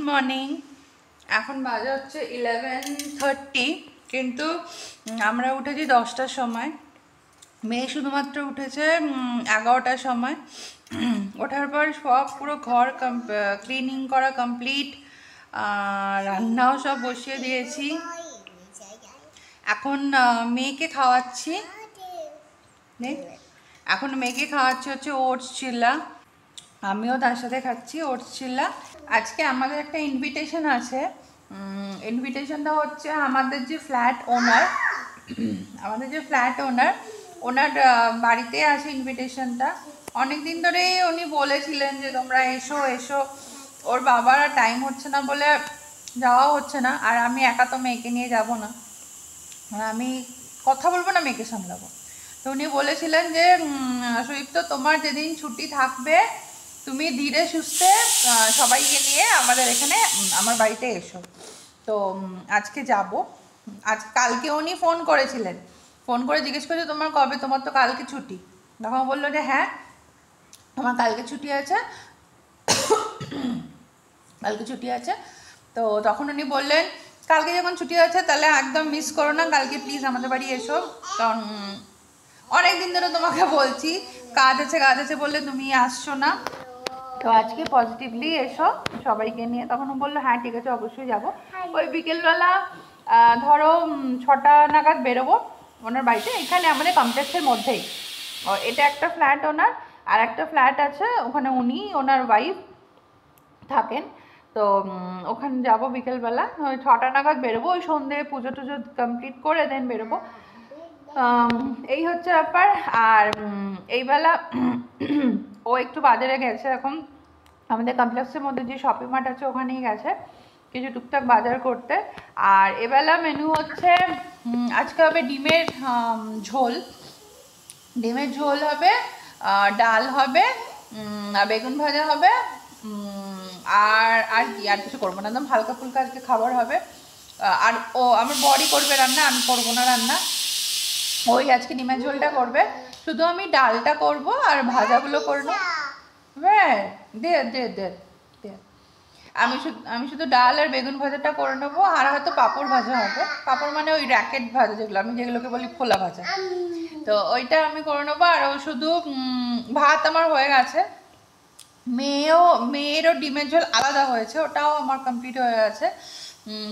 Morning. এখন বাজে হচ্ছে 11:30, কিন্তু আমরা উঠেছি 10টার সময়। মেয়ে শুধুমাত্র উঠেছে 11টার সময়। ওঠার পর সব পুরো ঘর ক্লিনিং করা কমপ্লিট, রান্নাও সব বসিয়ে দিয়েছি। এখন মেয়েকে খাওয়াচ্ছি হচ্ছে ওটস চিল্লা। আমিও তার সাথে খাচ্ছি ওটস চিল্লা। আজকে আমাদের একটা ইনভিটেশন আছে। ইনভিটেশনটা হচ্ছে আমাদের যে ফ্ল্যাট ওনার ওনার বাড়িতে আছে ইনভিটেশনটা। অনেক দিন ধরেই উনি বলেছিলেন যে তোমরা এসো এসো। ওর বাবার টাইম হচ্ছে না বলে যাওয়া হচ্ছে না। আর আমি একা তো মেয়েকে নিয়ে যাব না, আমি কথা বলবো না, মেয়েকে সামলাবো। তো উনি বলেছিলেন যে সুদীপ্ত, তোমার যেদিন ছুটি থাকবে তুমি ধীরে সুস্থে সবাইকে নিয়ে আমাদের এখানে আমার বাড়িতে এসো। তো আজকে যাব। কালকে উনি ফোন করেছিলেন, ফোন করে জিজ্ঞেস করেছে তোমার কবে, তোমার তো কালকে ছুটি। তখন বললো যে হ্যাঁ আমার কালকে ছুটি আছে, কালকে ছুটি আছে। তো তখন উনি বললেন কালকে যখন ছুটি আছে তাহলে একদম মিস করো না, কালকে প্লিজ আমাদের বাড়ি এসো। কারণ অনেক দিন ধরে তোমাকে বলছি কাজ আছে বললে তুমি আসছো না। তো আজকে পজিটিভলি এসো সবাইকে নিয়ে। তখন ও বললো হ্যাঁ ঠিক আছে অবশ্যই যাব। ওই বিকেলবেলা ধরো 6টা নাগাদ বেরোবো ওনার বাড়িতে, এখানে আমাদের কমপ্লেক্সের মধ্যেই। এটা একটা ফ্ল্যাট ওনার, আর একটা ফ্ল্যাট আছে ওখানে উনি ওনার ওয়াইফ থাকেন। তো ওখানে যাবো বিকেলবেলা, ওই 6টা নাগাদ বেরোবো। ওই সন্ধ্যে পুজো টুজো কমপ্লিট করে দেন বেরোবো। এই হচ্ছে ব্যাপার। আর এইবেলা ও একটু বাজারে গেছে, এখন আমাদের কমপ্লেক্সের মধ্যে যে শপিং মার্ট আছে ওখানেই গেছে কিছু টুকটাক বাজার করতে। আর এবেলা মেনু হচ্ছে আজকে হবে ডিমের ঝোল হবে, ডাল হবে, বেগুন ভাজা হবে, আর কি আর কিছু করবো না, একদম হালকা ফুলকা আজকে খাবার হবে। আর আমার বড়ি করবে রান্না, আমি করবো না রান্না। ওই আজকে ডিমের ঝোলটা করবে, শুধু আমি ডালটা করব আর ভাজাগুলো করবো। হ্যাঁ দে দে দে দে আমি শুধু ডাল আর বেগুন ভাজাটা করে নেবো। আর হয়তো পাঁপড় ভাজা হবে, পাঁপড় মানে ওই র্যাকেট ভাজা যেগুলোকে বলি খোলা ভাজা, তো ওইটা আমি করে নেবো। আর ও শুধু ভাত আমার হয়ে গেছে। মেয়েরও ডিমের ঝোল আলাদা হয়েছে, ওটাও আমার কমপ্লিট হয়ে গেছে।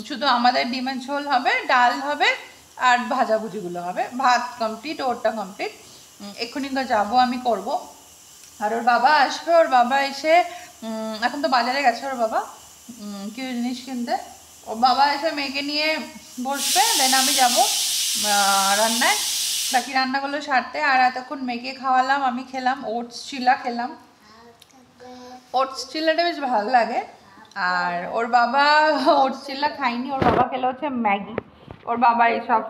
শুধু আমাদের ডিমের ঝোল হবে, ডাল হবে আর ভাজাভুজিগুলো হবে। ভাত কমপ্লিট, ওরটা কমপ্লিট। এক্ষুনি যাবো আমি করব। আর ওর বাবা আসবে, ওর বাবা এসে এখন তো বাজারে গেছে ওর বাবা কিছু জিনিস কিনতে। ওর বাবা এসে মেয়েকে নিয়ে বসবে, দেন আমি যাব রান্নায়, বাকি রান্নাগুলো সারতে। আর এতক্ষণ মেয়েকে খাওয়ালাম, আমি খেলাম ওটস চিল্লা খেলাম। ওটস চিল্লাটা বেশ ভালো লাগে। আর ওর বাবা ওটস চিল্লা খায়নি, ওর বাবা খেলে হচ্ছে ম্যাগি। ওর বাবা এসব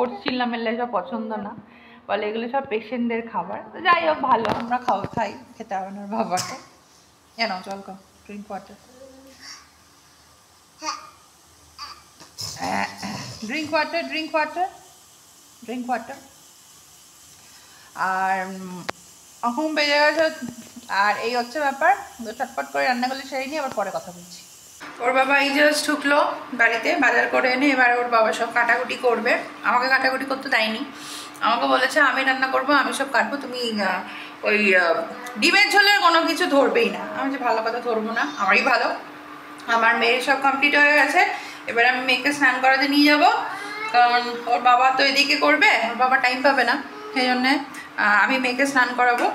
ওটস চিল্লা মেল্লা এসব পছন্দ না, বলে এগুলো সব পেশেন্টদের খাবার। তো যাই হোক ভালো, আমরা খাই, খেতে হবে না ওর বাবাকে। কেন চল কর drink water, drink water, drink water, drink water. আর এখন বেজে গেছে। আর এই হচ্ছে ব্যাপার, চটপট করে রান্নাগুলো সেরে নিয়ে আবার পরে কথা বলছি। ওর বাবা এই জাস্ট ঢুকলো বাড়িতে, বাজার করে এনে এবার ওর বাবা সব কাটাকুটি করবে। আমাকে কাটাকুটি করতে দেয়নি, আমাকে বলেছে আমি রান্না করবো, আমি সব কাটবো, তুমি ওই ডিমের ঝোলের কোনো কিছু ধরবেই না। আমি যে ভালো কথা, ধরবো না, আমারই ভালো। আমার মেয়ের সব কমপ্লিট হয়ে গেছে, এবার আমি মেয়েকে স্নান করাতে নিয়ে যাব। কারণ ওর বাবা তো এদিকে করবে, ওর বাবা টাইম পাবে না, সেই জন্যে আমি মেয়েকে স্নান করাবো।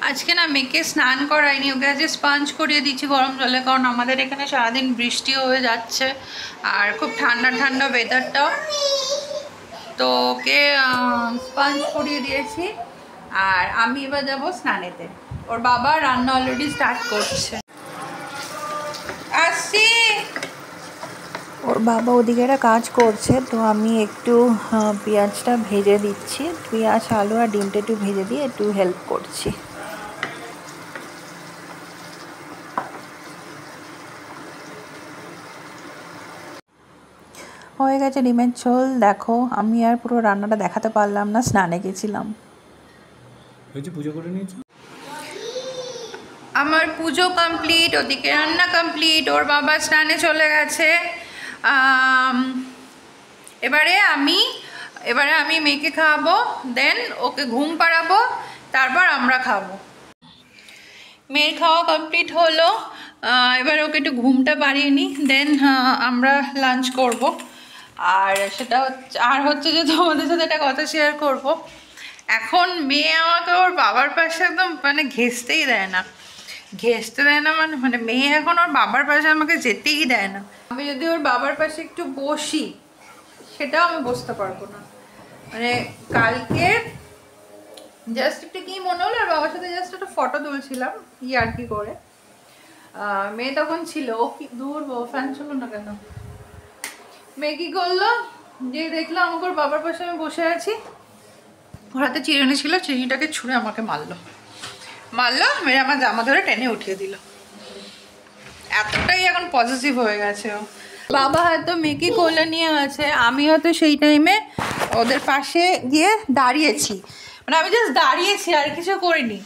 আজকে না মেয়েকে স্নান করাইনি, ওকে আজকে স্পঞ্জ করিয়ে দিচ্ছি গরম জলে। কারণ আমাদের এখানে সারাদিন বৃষ্টি হয়ে যাচ্ছে আর খুব ঠান্ডা ঠান্ডা ওয়েদারটাও, তো ওকে স্পঞ্জ করিয়ে দিয়েছি। আর আমি এবার যাবো স্নানেতে। ওর বাবা রান্না অলরেডি স্টার্ট করছে। আসছি। ওর বাবা ওদিকে একটা কাজ করছে, তো আমি একটু পেঁয়াজটা ভেজে দিচ্ছি, পেঁয়াজ আলু আর ডিমটা একটু ভেজে দিয়ে একটু হেল্প করছি। হয়ে গেছে ডিমের ঝোল। দেখো আমি আর পুরো রান্নাটা দেখাতে পারলাম না, স্নানে গেছিলাম। পুজো করে নিয়েছি। আমার পুজো কমপ্লিট, ওদিকে রান্না কমপ্লিট, ওর বাবা স্নানে চলে গেছে। এবারে আমি মেয়েকে খাওয়াবো, দেন ওকে ঘুম পাড়াবো, তারপর আমরা খাবো। মেয়ের খাওয়া কমপ্লিট হলো, এবার ওকে একটু ঘুমটা পাড়িয়ে নিই, দেন আমরা লাঞ্চ করব। আর সেটা হচ্ছে যে তোমাদের সাথে একটা কথা শেয়ার করব। এখন মেয়ে আমাকে ওর বাবার পাশে একদম মানে ঘেঁষতে দেয় না মানে মেয়ে এখন ওর বাবার পাশে আমাকে যেতেই দেয় না। আমি যদি ওর বাবার পাশে একটু বসি, সেটাও আমি বসতে পারবো না। মানে কালকে জাস্ট একটু কি মনে হলো, আর বাবার সাথে জাস্ট একটা ফটো তুলছিলাম আর কি করে, মেয়ে তখন ছিল, ও কি দূর ফ্যান ছিল না কেন, মেয়ে কি করলো যে দেখলো আমাকে ওর বাবার পাশে আমি বসে আছি, ওর হাতে চিরুনি ছিল, চিরুনিটাকে ছুঁড়ে আমাকে মারলো, মেরে আমার জামা ধরে টেনে উঠিয়ে দিল। এতটাই এখন পজিটিভ হয়ে গেছে ও। বাবা হয়তো মেয়েকে কোলে নিয়ে আছে, আমি হয়তো সেই টাইমে ওদের পাশে গিয়ে দাঁড়িয়েছি, মানে আমি জাস্ট দাঁড়িয়েছি আর কিছু করিনি,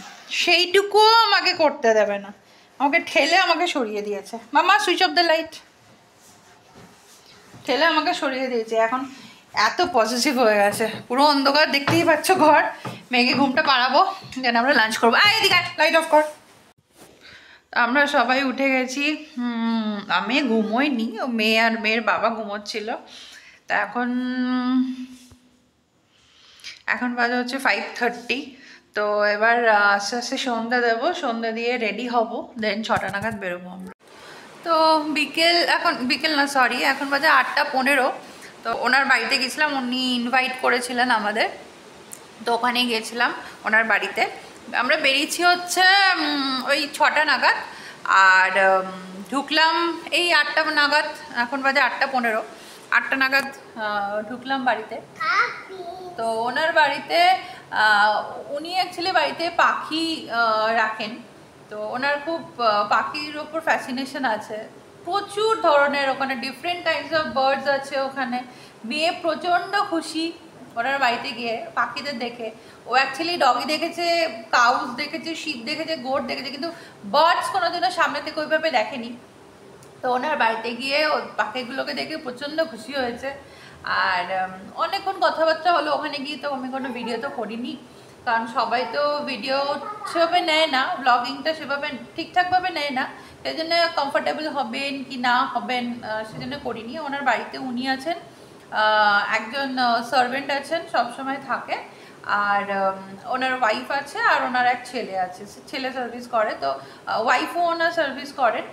সেইটুকুও আমাকে করতে দেবে না, আমাকে ঠেলে আমাকে সরিয়ে দিয়েছে। মামা সুইচ অফ দ্য লাইট, ঠেলে আমাকে সরিয়ে দিয়েছে। এখন এত পজিটিভ হয়ে গেছে, পুরো অন্ধকার, দেখতেই পাচ্ছ ঘর। মেয়েকে ঘুমটা পাড়াবো, যেন আমরা লাঞ্চ করবো। এদিকে লাইট অফ কর। আমরা সবাই উঠে গেছি, আমি ঘুমোইনি, ও মেয়ে আর মেয়ের বাবা ঘুমোচ্ছিল। তা এখন বাজে হচ্ছে 5:30। তো এবার আস্তে আস্তে সন্ধ্যা দেবো, সন্ধ্যা দিয়ে রেডি হব, দেন 6টা নাগাদ বেরোবো আমরা। তো বিকেল না, সরি, এখন বাজে 8:15। তো ওনার বাড়িতে গেছিলাম, উনি ইনভাইট করেছিলেন আমাদের, তো ওখানে গিয়েছিলাম ওনার বাড়িতে। আমরা বেরিয়েছি হচ্ছে ওই 6টা নাগাদ, আর ঢুকলাম এই 8টা নাগাদ, এখন বাজে 8:15, 8টা নাগাদ ঢুকলাম বাড়িতে। তো ওনার বাড়িতে উনি অ্যাকচুয়ালি বাড়িতে পাখি রাখেন, তো ওনার খুব পাখির ওপর ফ্যাসিনেশন আছে, প্রচুর ধরনের ওখানে ডিফারেন্ট কাইন্ডস অফ বার্ডস আছে ওখানে। মেয়ে প্রচণ্ড খুশি ওনার বাড়িতে গিয়ে পাখিদের দেখে। ও অ্যাকচুয়ালি ডগি দেখেছে, কাউস দেখেছে, শিপ দেখেছে, গোট দেখেছে, কিন্তু বার্ডস কোনোদিনও সামনে থেকে ওইভাবে দেখেনি। তো ওনার বাড়িতে গিয়ে ও পাখিগুলোকে দেখে প্রচণ্ড খুশি হয়েছে। আর অনেকক্ষণ কথাবার্তা হলো ওখানে গিয়ে। তো আমি কোনো ভিডিও তো করিনি, কারণ সবাই তো ভিডিও সেভাবে নেয় না, ব্লগিংটা সেভাবে ঠিকঠাকভাবে নেয় না, সেই জন্য কমফোর্টেবল হবেন কি না হবেন সেজন্য করিনি। ওনার বাড়িতে উনি আছেন, একজন সার্ভেন্ট আছেন, সবসময় থাকে, আর ওনার ওয়াইফ আছে, আর ওনার এক ছেলে আছে, ছেলে সার্ভিস করে। তো ওয়াইফও ওনার সার্ভিস করেন,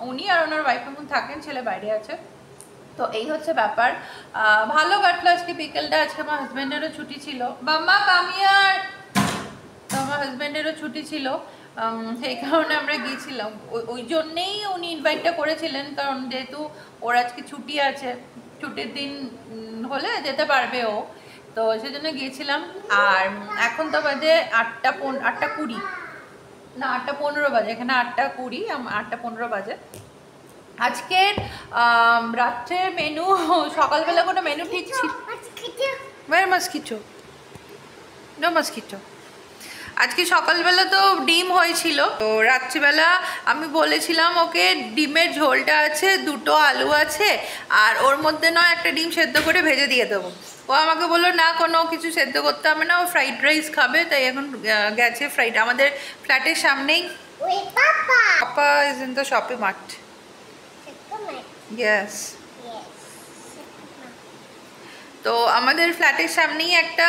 উনি আর ওনার ওয়াইফ এখন থাকেন, ছেলে বাইরে আছে। তো এই হচ্ছে ব্যাপার। ভালো কাটলো আজকে বিকেলটা। আজকে আমার হাজব্যান্ডেরও ছুটি ছিল, বাম্মা কামিয়ার, তো আমার হাজব্যান্ডেরও ছুটি ছিল, সেই কারণে আমরা গিয়েছিলাম। ওই জন্যেই উনি ইনভাইটটা করেছিলেন, কারণ যেহেতু ওর আজকে ছুটি আছে, ছুটির দিন হলে যেতে পারবে ও, তো সেজন্য গিয়েছিলাম। আর এখন তো বাজে 8:20, না 8:15 বাজে, এখানে 8:20, 8:15 বাজে। আজকের রাত্রের মেনু, সকালবেলা কোনো মেনু ঠিক ছিল? মস্কিটো আজকে সকালবেলা তো ডিম হয়েছিল, তো রাত্রিবেলা আমি বলেছিলাম ওকে ডিমের ঝোলটা আছে, 2টো আলু আছে, আর ওর মধ্যে নয় একটা ডিম সেদ্ধ করে ভেজে দিয়ে দেবো। ও আমাকে বললো না, কোনো কিছু সেদ্ধ করতে হবে না, ও ফ্রাইড রাইস খাবে। তাই এখন গেছে আমাদের ফ্ল্যাটের সামনেই, পাপা is in the shopping mart. Yes. তো আমাদের ফ্ল্যাটের সামনেই একটা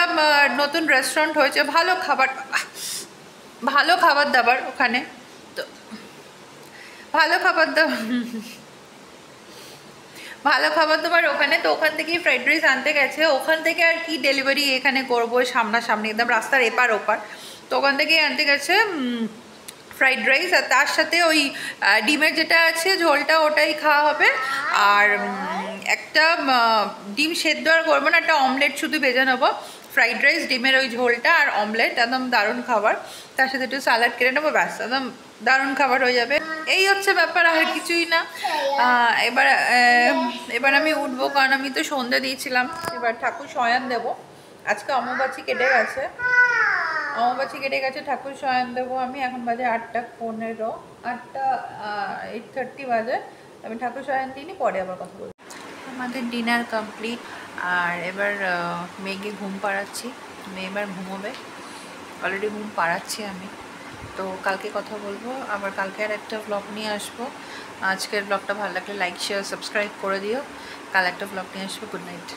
নতুন রেস্টুরেন্ট হয়েছে, ভালো খাবার দাবার ওখানে। তো ভালো খাবার দাবার ওখানে। তো ওখান থেকেই ফ্রাইড রাইস আনতে গেছে, ওখান থেকে আর কি ডেলিভারি এখানে করবো, সামনাসামনি একদম রাস্তার এপার ওপার। তো ওখান থেকেই আনতে গেছে ফ্রাইড রাইস, আর তার সাথে ওই ডিমের যেটা আছে ঝোলটা, ওটাই খাওয়া হবে। আর একটা ডিম সেদ্ধ আর করবো না, একটা অমলেট শুধু ভেজে নেবো। ফ্রাইড রাইস, ডিমের ওই ঝোলটা আর অমলেট, একদম দারুণ খাবার। তার সাথে একটু স্যালাড কেটে নেবো, ব্যাস, একদম দারুণ খাবার হয়ে যাবে। এই হচ্ছে ব্যাপার, আর কিছুই না। এবার আমি উঠবো, কারণ আমি তো সন্ধ্যা দিয়েছিলাম, এবার ঠাকুর শয়ান দেবো। আজকে অমাবাসী কেটে গেছে, অমাবাসী কেটে গেছে, ঠাকুর শয়ন দেবো আমি। এখন বাজে 8:15, 8:30 বাজে। আমি ঠাকুর শয়ন দিইনি, পরে আবার কথা বলবো। আমাদের ডিনার কমপ্লিট, আর এবার মেয়েকে ঘুম পাড়াচ্ছি। মেয়ে এবার ঘুমোবে, অলরেডি ঘুম পাড়াচ্ছি আমি। তো কালকে কথা বলবো আবার, কালকে আর একটা ব্লগ নিয়ে আসবো। আজকের ব্লগটা ভালো লাগলে লাইক শেয়ার সাবস্ক্রাইব করে দিও। কাল একটা ব্লগ নিয়ে আসবো। Good night.